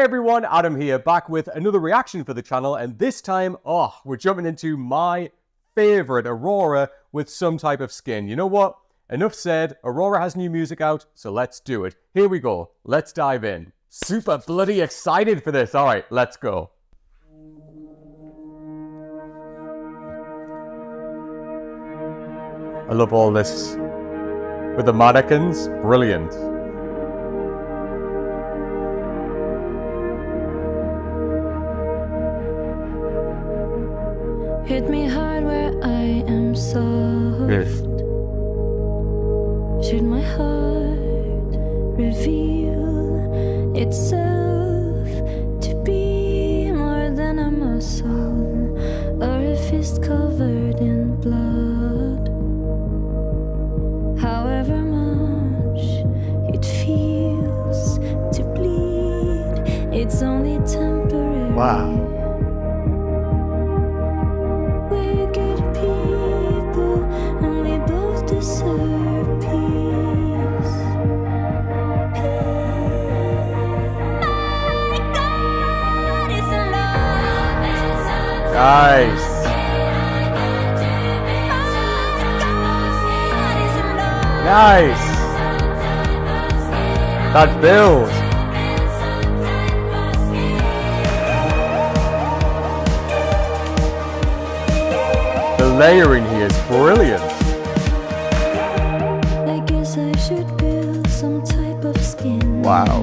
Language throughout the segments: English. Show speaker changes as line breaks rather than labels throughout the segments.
everyone, Adam here, back with another reaction for the channel, and this time, we're jumping into my favorite Aurora with some type of skin. You know what? Enough said, Aurora has new music out, so let's do it. Here we go, let's dive in. Super bloody excited for this. Alright, let's go. I love all this with the mannequins, brilliant.
Hit me hard where I am soft.
Yes.
Should my heart reveal itself to be more than a muscle or a fist covered in blood? However much it feels to bleed, it's only temporary.
Wow. Nice. Nice. That build. The layering here is brilliant.
I guess I should build some type of skin.
Wow.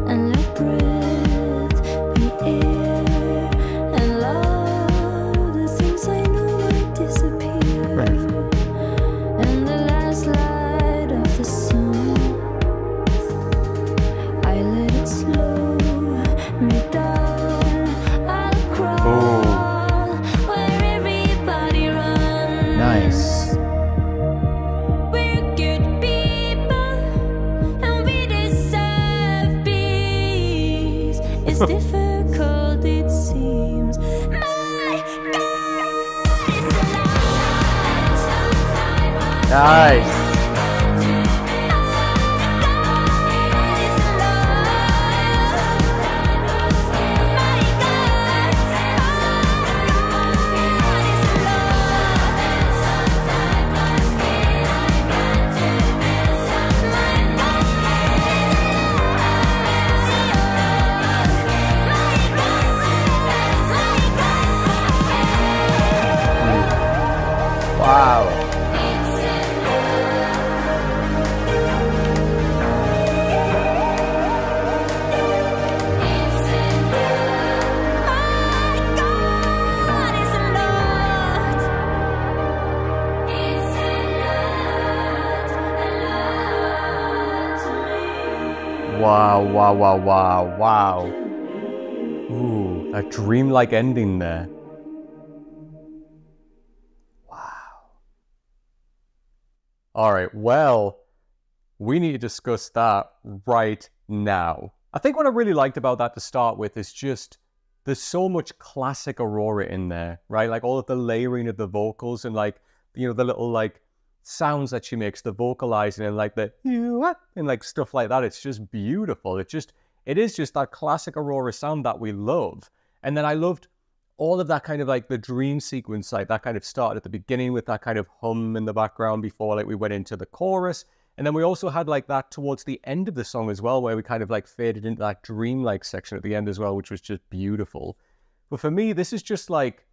And let breath be air and love the things I know might disappear. And the last light of the sun, I let it slow me down. I'll crawl where everybody runs.
Nice.
We're good people and we deserve peace. It's difficult, it seems. My God, it's alive.
Nice. Wow. Wow, wow, wow, wow, wow. Ooh, a dreamlike ending there. Wow. Alright, well, we need to discuss that right now. I think what I really liked about that to start with is just, there's so much classic Aurora in there, right? Like all of the layering of the vocals and like, you know, the little like sounds that she makes, the vocalizing and like the and like stuff like that. It's just beautiful. It is just that classic Aurora sound that we love. And then I loved all of that kind of like the dream sequence, like that kind of started at the beginning with that kind of hum in the background before like we went into the chorus. And then we also had like that towards the end of the song as well, where we kind of like faded into that dreamlike section at the end as well, which was just beautiful. But for me, this is just like,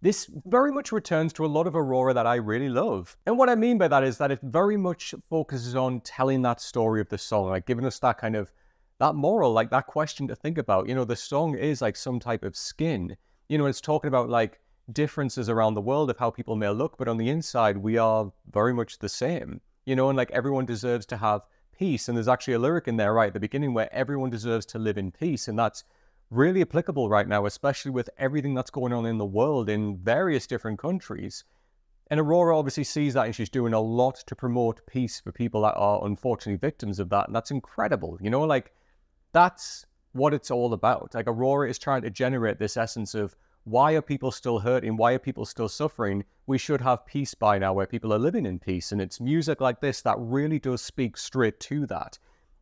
this very much returns to a lot of Aurora that I really love. And what I mean by that is that it very much focuses on telling that story of the song, like giving us that kind of, that moral, like that question to think about. You know, the song is like some type of skin. You know, it's talking about like differences around the world of how people may look, but on the inside, we are very much the same. You know, and like everyone deserves to have peace. And there's actually a lyric in there right at the beginning where everyone deserves to live in peace. And that's really applicable right now, especially with everything that's going on in the world in various different countries. And Aurora obviously sees that and she's doing a lot to promote peace for people that are unfortunately victims of that. And that's incredible. You know, like that's what it's all about. Like Aurora is trying to generate this essence of why are people still hurting? Why are people still suffering? We should have peace by now where people are living in peace. And it's music like this that really does speak straight to that.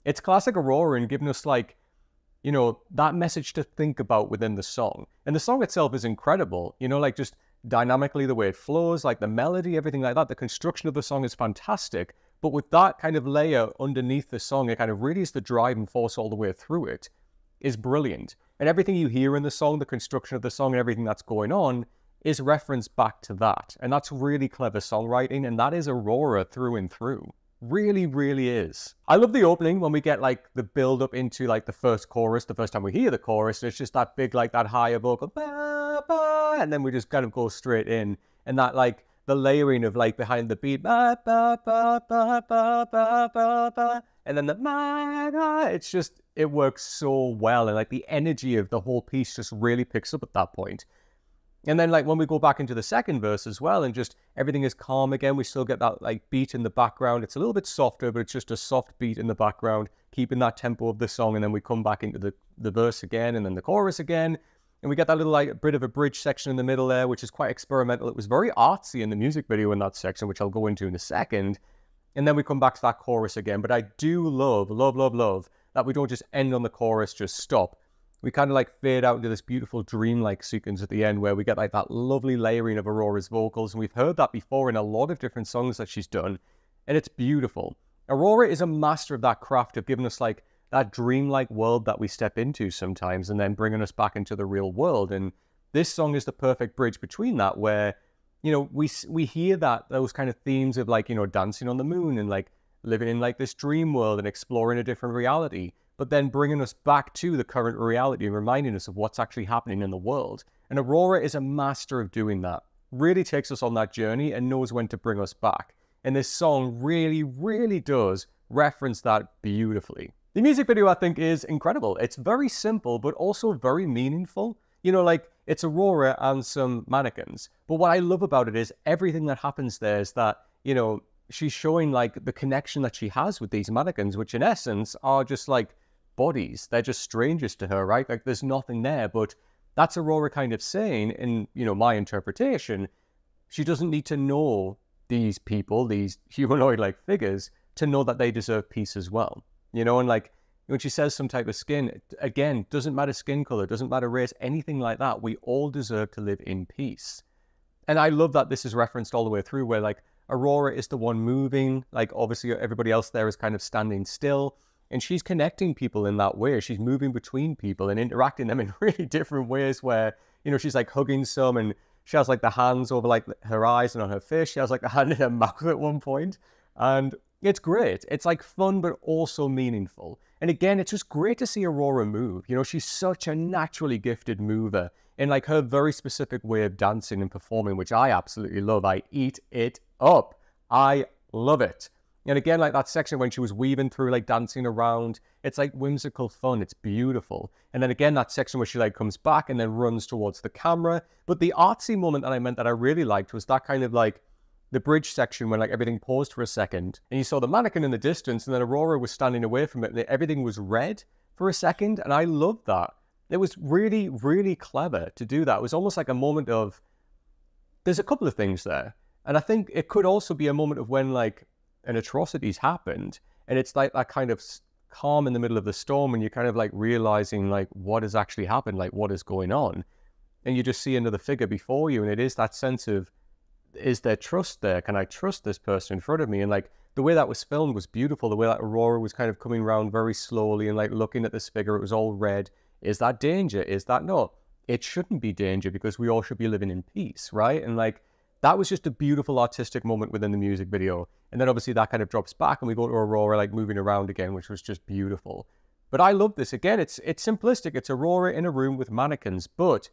It's classic Aurora and giving us like, you know, that message to think about within the song. And the song itself is incredible, you know, like just dynamically the way it flows, like the melody, everything like that. The construction of the song is fantastic. But with that kind of layer underneath the song, it kind of really is the driving force all the way through it, is brilliant. And everything you hear in the song, the construction of the song and everything that's going on is referenced back to that. And that's really clever songwriting. And that is Aurora through and through. Really, really is. I love the opening when we get like the build up into like the first chorus, the first time we hear the chorus, and it's just that big, like that higher vocal, ba, ba, and then we just kind of go straight in. And that like the layering of like behind the beat, ba, ba, ba, ba, ba, ba, ba, ba, and then the ma, it's just, it works so well. And like the energy of the whole piece just really picks up at that point. And then like when we go back into the second verse as well and just everything is calm again, we still get that like beat in the background. It's a little bit softer, but it's just a soft beat in the background, keeping that tempo of the song. And then we come back into the verse again and then the chorus again. And we get that little like bit of a bridge section in the middle there, which is quite experimental. It was very artsy in the music video in that section, which I'll go into in a second. And then we come back to that chorus again. But I do love, love, love, love that we don't just end on the chorus, just stop. We kind of like fade out into this beautiful dreamlike sequence at the end where we get like that lovely layering of Aurora's vocals. And we've heard that before in a lot of different songs that she's done. And it's beautiful. Aurora is a master of that craft of giving us like that dreamlike world that we step into sometimes and then bringing us back into the real world. And this song is the perfect bridge between that where, you know, we hear those kind of themes of like, you know, dancing on the moon and like living in like this dream world and exploring a different reality, but then bringing us back to the current reality and reminding us of what's actually happening in the world. And Aurora is a master of doing that. Really takes us on that journey and knows when to bring us back. And this song really, really does reference that beautifully. The music video, I think, is incredible. It's very simple, but also very meaningful. You know, like, it's Aurora and some mannequins. But what I love about it is everything that happens there is that, you know, she's showing, like, the connection that she has with these mannequins, which in essence are just, like, bodies. They're just strangers to her, right? Like, there's nothing there. But that's Aurora kind of saying, in, you know, my interpretation, she doesn't need to know these people, these humanoid-like figures, to know that they deserve peace as well. You know, and like, when she says some type of skin, again, doesn't matter skin color, doesn't matter race, anything like that. We all deserve to live in peace. And I love that this is referenced all the way through where like Aurora is the one moving, like obviously everybody else there is kind of standing still. And she's connecting people in that way. She's moving between people and interacting them in really different ways where, you know, she's like hugging some and she has like the hands over like her eyes and on her face. She has like a hand in her mouth at one point. And it's great. It's like fun, but also meaningful. And again, it's just great to see Aurora move. You know, she's such a naturally gifted mover in like her very specific way of dancing and performing, which I absolutely love. I eat it up. I love it. And again, like that section when she was weaving through, like dancing around, it's like whimsical fun. It's beautiful. And then again, that section where she like comes back and then runs towards the camera. But the artsy moment that I meant that I really liked was that kind of like the bridge section when like everything paused for a second and you saw the mannequin in the distance and then Aurora was standing away from it and everything was red for a second. And I loved that. It was really, really clever to do that. It was almost like a moment of, there's a couple of things there. And I think it could also be a moment of when like an atrocity's happened and it's like that kind of calm in the middle of the storm and you're kind of like realizing like what has actually happened, like what is going on. And you just see another figure before you and it is that sense of, is there trust there? Can I trust this person in front of me? And like the way that was filmed was beautiful. The way that Aurora was kind of coming around very slowly and like looking at this figure, it was all red. Is that danger? Is that no? It shouldn't be danger because we all should be living in peace, right? And like that was just a beautiful artistic moment within the music video. And then obviously that kind of drops back and we go to Aurora like moving around again, which was just beautiful. But I love this. Again, it's simplistic. It's Aurora in a room with mannequins, but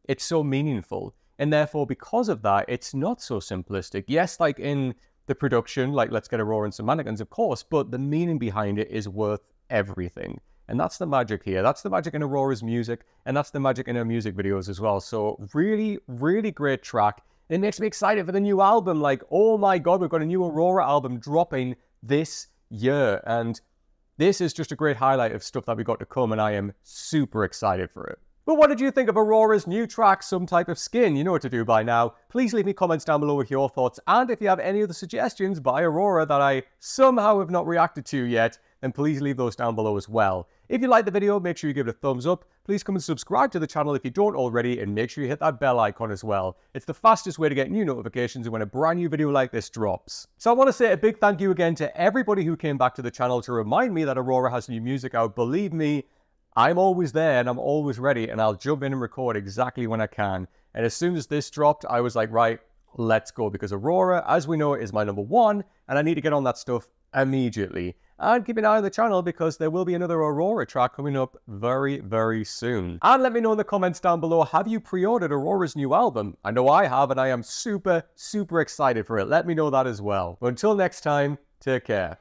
it's so meaningful. And therefore, because of that, it's not so simplistic. Yes, like in the production, like let's get Aurora and some mannequins, of course, but the meaning behind it is worth everything. And that's the magic here. That's the magic in Aurora's music, and that's the magic in her music videos as well. So really, really great track. It makes me excited for the new album. Like, oh my God, we've got a new Aurora album dropping this year. And this is just a great highlight of stuff that we got to come, and I am super excited for it. But what did you think of Aurora's new track, Some Type of Skin? You know what to do by now. Please leave me comments down below with your thoughts. And if you have any other suggestions by Aurora that I somehow have not reacted to yet, then please leave those down below as well. If you like the video, make sure you give it a thumbs up. Please come and subscribe to the channel if you don't already, and make sure you hit that bell icon as well. It's the fastest way to get new notifications when a brand new video like this drops. So I want to say a big thank you again to everybody who came back to the channel to remind me that Aurora has new music out. Believe me, I'm always there and I'm always ready, and I'll jump in and record exactly when I can. And as soon as this dropped, I was like, right, let's go, because Aurora, as we know, is my #1, and I need to get on that stuff immediately. And keep an eye on the channel because there will be another Aurora track coming up very, very soon. And let me know in the comments down below, have you pre-ordered Aurora's new album? I know I have, and I am super, super excited for it. Let me know that as well. But until next time, take care.